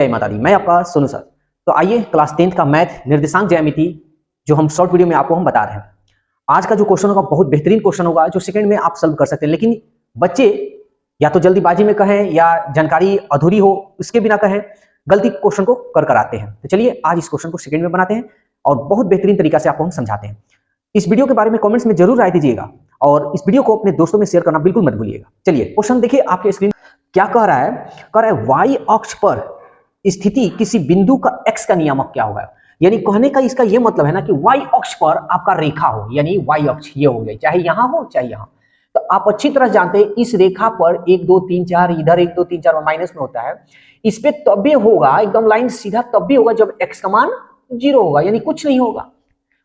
जय माता दी, मैं आपका सोनू सर। तो आइए क्लास 10th का मैथ निर्देशांक ज्यामिति जो हम शॉर्ट वीडियो में आपको हम बता रहे हैं। आज का जो क्वेश्चन होगा बहुत बेहतरीन क्वेश्चन होगा जो सेकंड में आप सॉल्व कर सकते हैं, लेकिन बच्चे या तो जल्दीबाजी में कहें या जानकारी अधूरी हो उसके बिना कहें, गलती क्वेश्चन को कर आते हैं। तो चलिए आज इस क्वेश्चन को सेकंड में बनाते हैं और बहुत बेहतरीन तरीका से आपको हम समझाते हैं। इस वीडियो के बारे में कमेंट्स में जरूर राय दीजिएगा और इस वीडियो को अपने दोस्तों में शेयर करना बिल्कुल मत भूलिएगा। चलिए क्वेश्चन देखिए, आपके स्क्रीन क्या कह रहा है? कह रहा है वाई अक्ष पर स्थिति किसी बिंदु का x का नियामक क्या होगा। यानी कहने का इसका ये मतलब है ना कि y अक्ष पर आपका रेखा हो, यानी y अक्ष ये हो गया, चाहे यहां हो चाहे यहां। तो आप अच्छी तरह जानते हैं इस रेखा पर 1 2 3 4 इधर 1 2 3 4 माइनस में होता है। इस पे तब भी होगा एकदम लाइन सीधा तब भी होगा जब x का मान 0 होगा, यानी कुछ नहीं होगा,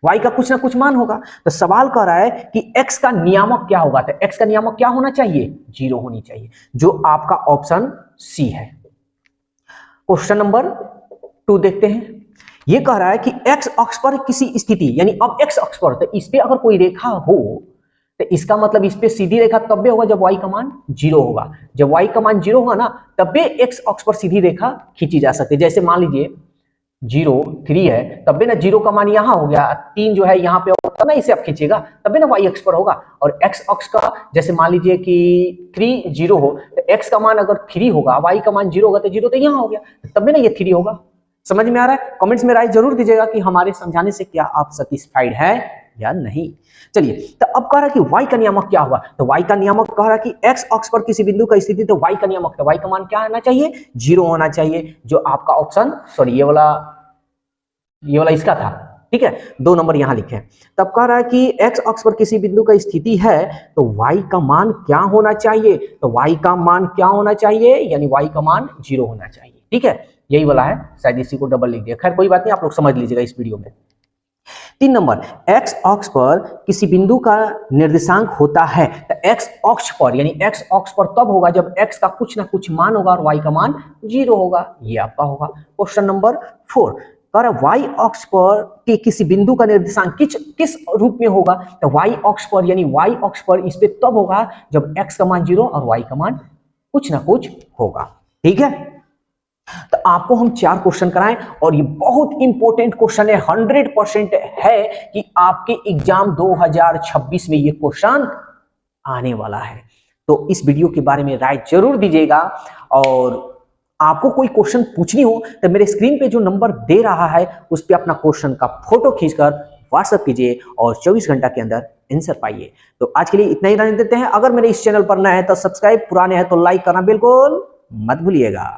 y का कुछ ना कुछ मान होगा। तो सवाल कर रहा है कि x का नियामक क्या होगा। तो x का नियामक क्या होना चाहिए? 0 होनी चाहिए, जो आपका ऑप्शन सी है। क्वेश्चन नंबर 2 देखते हैं। यह कह रहा है कि x अक्ष पर किसी स्थिति, यानी अब x अक्ष पर, तो इस पे अगर कोई रेखा हो तो इसका मतलब इस पे सीधी रेखा तब भी होगा जब y का मान 0 होगा। जब y का मान 0 होगा ना तब भी x अक्ष पर सीधी रेखा खींची जा सकती है। जैसे मान लीजिए 0 3 है, तब भी ना 0 का मान यहाँ हो गया, 3 जो है यहाँ पे होगा ना, इसे आप खींचेगा तब भी ना y अक्ष पर होगा। और x अक्ष का जैसे मान लीजिए कि 3 0 हो तो x का मान अगर 3 होगा, y का मान 0 होगा तो 0 तो यहाँ हो गया, तब भी ना ये 3 होगा। समझ में आ रहा है? कमेंट्स में राय जरूर दीजिएगा कि हमारे समझाने से क्या आप सेटिस्फाइड हैं या नहीं। चलिए, तो अब कह रहा है कि y का नियामक क्या होगा। तो y का नियामक कह रहा है कि x अक्ष पर किसी बिंदु का स्थिति, तो y का नियामक, तो y का मान क्या होना चाहिए? 0 होना चाहिए, जो आपका ऑप्शन सॉरी ये वाला इसका था। ठीक है, 2 नंबर यहां लिखे। तब कह रहा है कि x अक्ष पर किसी बिंदु का स्थिति है तो y का मान क्या होना चाहिए? तो y का मान क्या होना चाहिए? यानी y का मान 0 होना चाहिए। ठीक है, यही वाला है, शायद इसी को डबल लिख दिया, खैर कोई बात नहीं, आप लोग समझ लीजिएगा इस वीडियो में। 3 नंबर, x अक्ष पर किसी बिंदु का निर्देशांक होता है। तो x अक्ष पर, यानी x अक्ष पर तब होगा जब x का कुछ ना कुछ मान होगा और y का मान 0 होगा, ये आपका होगा। क्वेश्चन नंबर 4 पर y अक्ष पर के किसी बिंदु का निर्देशांक किस रूप में होगा। तो y अक्ष पर, यानी y अक्ष पर इस पे तब होगा जब x का मान 0 और y का मान कुछ ना कुछ होगा। ठीक है, तो आपको हम 4 क्वेश्चन कराएं और ये बहुत इंपॉर्टेंट क्वेश्चन है, 100% है कि आपके एग्जाम 2026 में ये क्वेश्चन आने वाला है। तो इस वीडियो के बारे में राय जरूर दीजिएगा और आपको कोई क्वेश्चन पूछनी हो तो मेरे स्क्रीन पे जो नंबर दे रहा है उस पे अपना क्वेश्चन का फोटो खींचकर व्हाट्सएप कीजिए और 24 घंटा के अंदर आंसर पाइए। तो आज के लिए इतना ही रहने देते हैं। अगर मेरे इस चैनल पर नए हैं तो सब्सक्राइब, पुराने हैं तो लाइक करना बिल्कुल मत भूलिएगा।